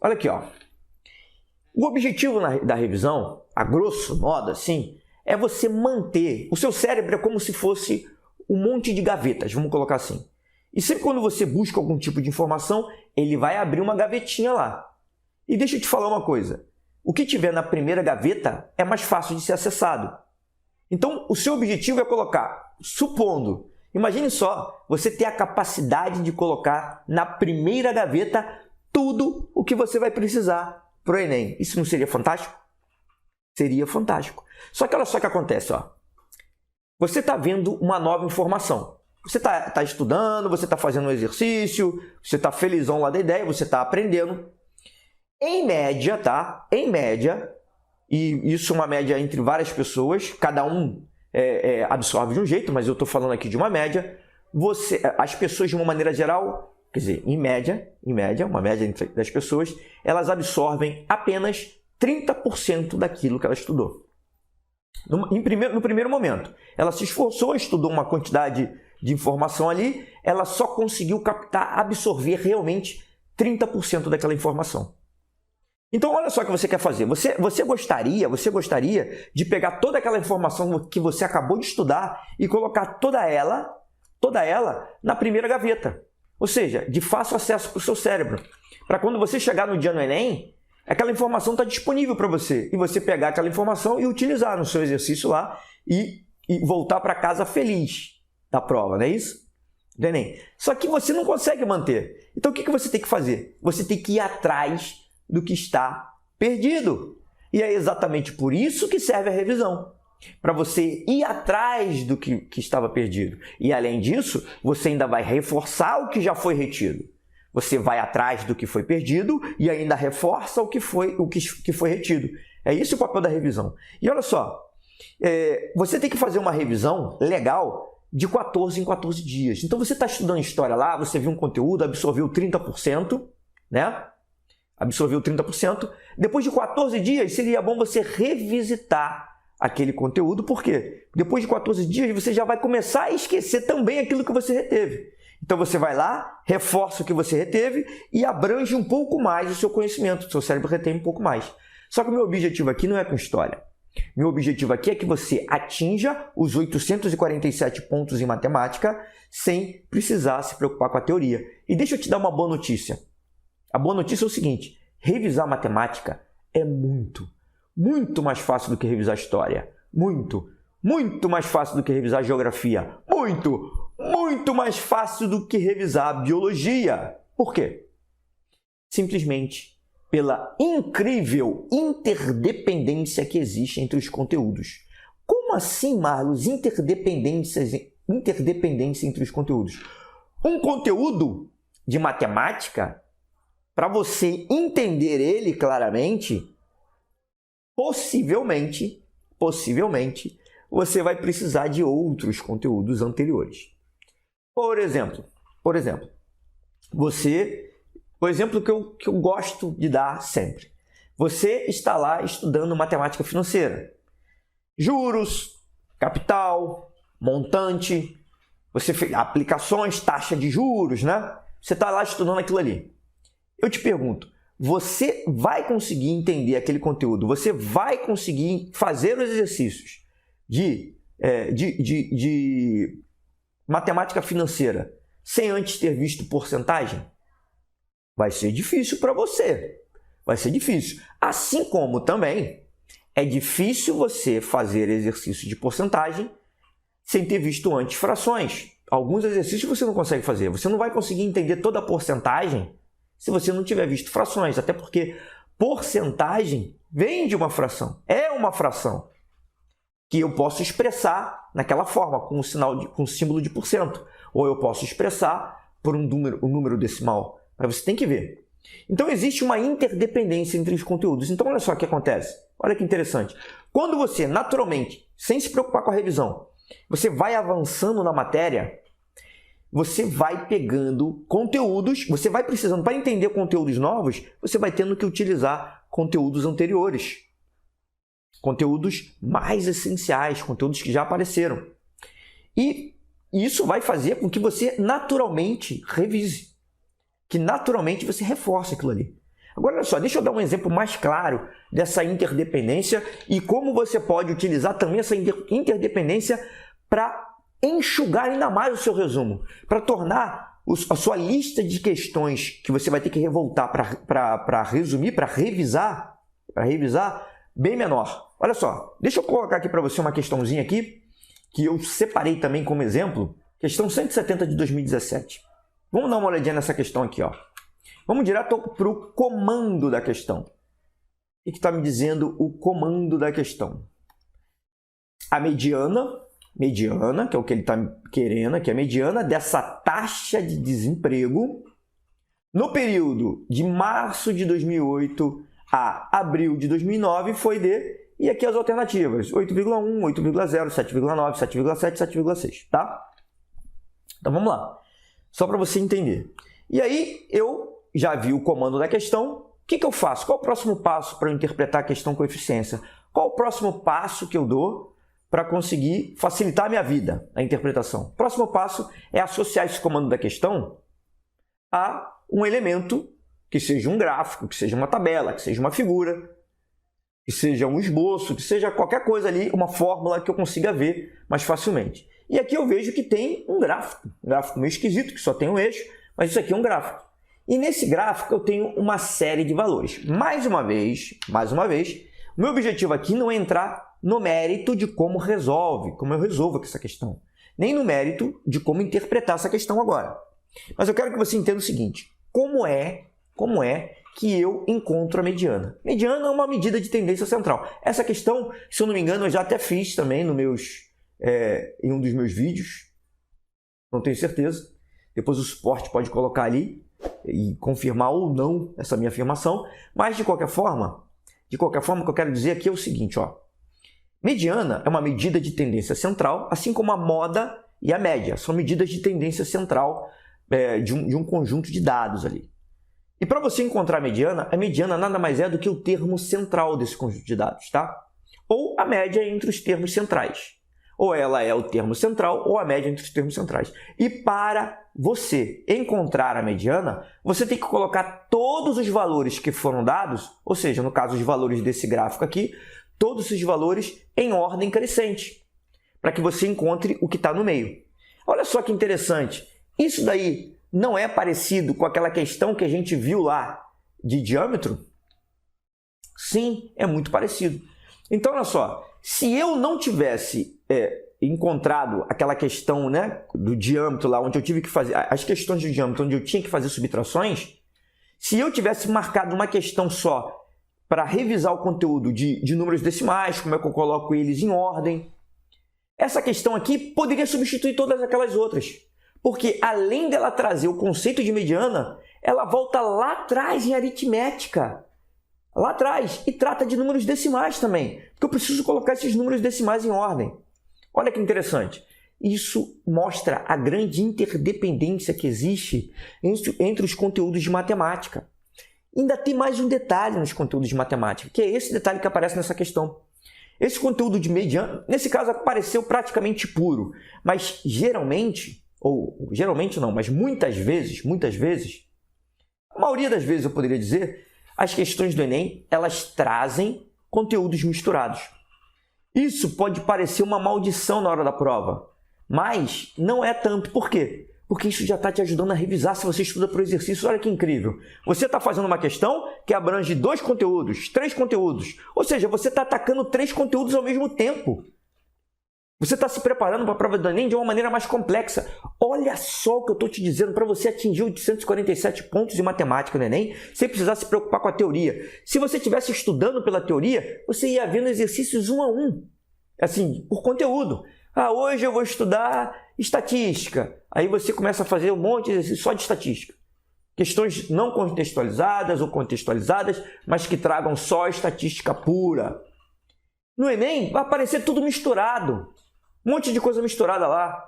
Olha aqui, ó. O objetivo da revisão, a grosso modo, assim, é você manter... O seu cérebro é como se fosse um monte de gavetas, vamos colocar assim. E sempre quando você busca algum tipo de informação, ele vai abrir uma gavetinha lá. E deixa eu te falar uma coisa. O que tiver na primeira gaveta é mais fácil de ser acessado. Então, o seu objetivo é colocar, supondo, imagine só, você ter a capacidade de colocar na primeira gaveta tudo o que você vai precisar para o Enem. Isso não seria fantástico? Seria fantástico. Só que olha só o que acontece, ó. Você está vendo uma nova informação. Você está estudando, você está fazendo um exercício, você está felizão lá da ideia, você está aprendendo. Em média, tá? Em média, e isso é uma média entre várias pessoas, cada um absorve de um jeito, mas eu estou falando aqui de uma média. As pessoas, de uma maneira geral, quer dizer, em média, uma média das pessoas, elas absorvem apenas 30% daquilo que ela estudou. No primeiro momento, ela se esforçou, estudou uma quantidade de informação ali, ela só conseguiu captar, absorver realmente 30% daquela informação. Então, olha só o que você quer fazer. Você gostaria de pegar toda aquela informação que você acabou de estudar e colocar toda ela na primeira gaveta. Ou seja, de fácil acesso para o seu cérebro. Para quando você chegar no dia no Enem, aquela informação está disponível para você. E você pegar aquela informação e utilizar no seu exercício lá e voltar para casa feliz da prova, não é isso? Do Enem. Só que você não consegue manter. Então, o que você tem que fazer? Você tem que ir atrás do que está perdido. E é exatamente por isso que serve a revisão. Para você ir atrás do que estava perdido. E além disso, você ainda vai reforçar o que já foi retido. Você vai atrás do que foi perdido e ainda reforça o que foi retido. É esse o papel da revisão. E olha só, você tem que fazer uma revisão legal de 14 em 14 dias. Então você está estudando história lá, você viu um conteúdo, absorveu 30%, né? Absorveu 30%. Depois de 14 dias, seria bom você revisitar aquele conteúdo. Por quê? Depois de 14 dias, você já vai começar a esquecer também aquilo que você reteve. Então, você vai lá, reforça o que você reteve e abrange um pouco mais o seu conhecimento. O seu cérebro retém um pouco mais. Só que o meu objetivo aqui não é com história. Meu objetivo aqui é que você atinja os 847 pontos em matemática sem precisar se preocupar com a teoria. E deixa eu te dar uma boa notícia. A boa notícia é o seguinte, revisar matemática é muito mais fácil do que revisar história. Muito mais fácil do que revisar geografia. Muito mais fácil do que revisar biologia. Por quê? Simplesmente pela incrível interdependência que existe entre os conteúdos. Como assim, Marlos? Interdependência entre os conteúdos. Um conteúdo de matemática, para você entender ele claramente, possivelmente, você vai precisar de outros conteúdos anteriores. Por exemplo, o exemplo que eu gosto de dar sempre. Você está lá estudando matemática financeira. Juros, capital, montante, você fez aplicações, taxa de juros, né? Você está lá estudando aquilo ali. Eu te pergunto, você vai conseguir entender aquele conteúdo? Você vai conseguir fazer os exercícios de matemática financeira sem antes ter visto porcentagem? Vai ser difícil para você. Vai ser difícil. Assim como também é difícil você fazer exercício de porcentagem sem ter visto antes frações. Alguns exercícios você não consegue fazer. Você não vai conseguir entender toda a porcentagem se você não tiver visto frações. Até porque porcentagem vem de uma fração. É uma fração que eu posso expressar naquela forma, com o símbolo de porcento. Ou eu posso expressar por um número decimal. Mas você tem que ver. Então, existe uma interdependência entre os conteúdos. Então, olha só o que acontece. Olha que interessante. Quando você, naturalmente, sem se preocupar com a revisão, você vai avançando na matéria, você vai pegando conteúdos, você vai precisando, para entender conteúdos novos, você vai tendo que utilizar conteúdos anteriores. Conteúdos mais essenciais, conteúdos que já apareceram. E isso vai fazer com que você naturalmente revise. Que naturalmente você reforce aquilo ali. Agora, olha só, deixa eu dar um exemplo mais claro dessa interdependência e como você pode utilizar também essa interdependência para enxugar ainda mais o seu resumo, para tornar a sua lista de questões que você vai ter que revoltar para resumir, para revisar bem menor. Olha só, deixa eu colocar aqui para você uma questãozinha aqui, que eu separei também como exemplo, questão 170 de 2017. Vamos dar uma olhadinha nessa questão aqui, ó. Vamos direto para o comando da questão. O que está me dizendo o comando da questão? A mediana, que é o que ele está querendo, que é a mediana dessa taxa de desemprego no período de março de 2008 a abril de 2009 foi de... E aqui as alternativas, 8,1, 8,0, 7,9, 7,7, 7,6, tá? Então vamos lá, só para você entender. E aí eu já vi o comando da questão, o que eu faço? Qual o próximo passo para eu interpretar a questão com eficiência? Qual o próximo passo que eu dou para conseguir facilitar a minha vida, a interpretação? O próximo passo é associar esse comando da questão a um elemento que seja um gráfico, que seja uma tabela, que seja uma figura, que seja um esboço, que seja qualquer coisa ali, uma fórmula que eu consiga ver mais facilmente. E aqui eu vejo que tem um gráfico meio esquisito, que só tem um eixo, mas isso aqui é um gráfico. E nesse gráfico eu tenho uma série de valores. Mais uma vez, o meu objetivo aqui não é entrar no mérito de como eu resolvo essa questão, nem no mérito de como interpretar essa questão agora. Mas eu quero que você entenda o seguinte, como é que eu encontro a mediana? Mediana é uma medida de tendência central. Essa questão, se eu não me engano, eu já até fiz também em um dos meus vídeos, não tenho certeza. Depois o suporte pode colocar ali e confirmar ou não essa minha afirmação. Mas, de qualquer forma, o que eu quero dizer aqui é o seguinte, ó. Mediana é uma medida de tendência central, assim como a moda e a média. São medidas de tendência central de um conjunto de dados ali. E para você encontrar a mediana nada mais é do que o termo central desse conjunto de dados, tá? Ou a média entre os termos centrais. Ou ela é o termo central ou a média entre os termos centrais. E para você encontrar a mediana, você tem que colocar todos os valores que foram dados, ou seja, no caso os valores desse gráfico aqui, todos esses valores em ordem crescente, para que você encontre o que está no meio. Olha só que interessante, isso daí não é parecido com aquela questão que a gente viu lá de diâmetro? Sim, é muito parecido. Então, olha só, se eu não tivesse encontrado aquela questão, né, do diâmetro lá, onde eu tive que fazer as questões de diâmetro, onde eu tinha que fazer subtrações, se eu tivesse marcado uma questão só para revisar o conteúdo de números decimais, como é que eu coloco eles em ordem, essa questão aqui poderia substituir todas aquelas outras. Porque além dela trazer o conceito de mediana, ela volta lá atrás em aritmética. Lá atrás. E trata de números decimais também. Porque eu preciso colocar esses números decimais em ordem. Olha que interessante. Isso mostra a grande interdependência que existe entre os conteúdos de matemática. Ainda tem mais um detalhe nos conteúdos de matemática, que é esse detalhe que aparece nessa questão. Esse conteúdo de mediana, nesse caso, apareceu praticamente puro. Mas geralmente... ou geralmente não, mas muitas vezes, a maioria das vezes eu poderia dizer, as questões do Enem, elas trazem conteúdos misturados. Isso pode parecer uma maldição na hora da prova, mas não é tanto. Por quê? Porque isso já está te ajudando a revisar se você estuda por exercício. Olha que incrível. Você está fazendo uma questão que abrange 2 conteúdos, 3 conteúdos. Ou seja, você está atacando 3 conteúdos ao mesmo tempo. Você está se preparando para a prova do Enem de uma maneira mais complexa. Olha só o que eu estou te dizendo, para você atingir 847 pontos em matemática no Enem, sem precisar se preocupar com a teoria. Se você estivesse estudando pela teoria, você ia vendo exercícios 1 a 1, assim, por conteúdo. Hoje eu vou estudar estatística. Aí você começa a fazer um monte de exercício só de estatística. Questões não contextualizadas ou contextualizadas, mas que tragam só estatística pura. No Enem vai aparecer tudo misturado. Um monte de coisa misturada lá.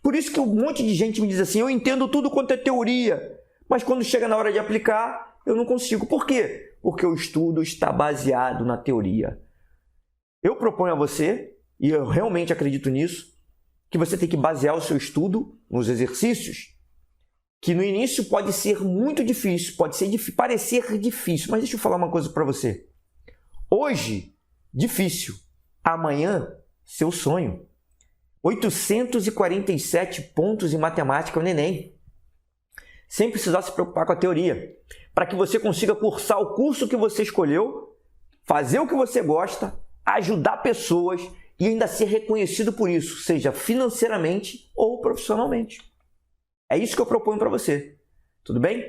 Por isso que um monte de gente me diz assim, eu entendo tudo quanto é teoria, mas quando chega na hora de aplicar, eu não consigo. Por quê? Porque o estudo está baseado na teoria. Eu proponho a você, e eu realmente acredito nisso, que você tem que basear o seu estudo nos exercícios que no início pode ser muito difícil, pode ser parecer difícil, mas deixa eu falar uma coisa para você. Hoje, difícil. Amanhã, seu sonho. 847 pontos em matemática no Enem. Sem precisar se preocupar com a teoria. Para que você consiga cursar o curso que você escolheu, fazer o que você gosta, ajudar pessoas e ainda ser reconhecido por isso, seja financeiramente ou profissionalmente. É isso que eu proponho para você. Tudo bem?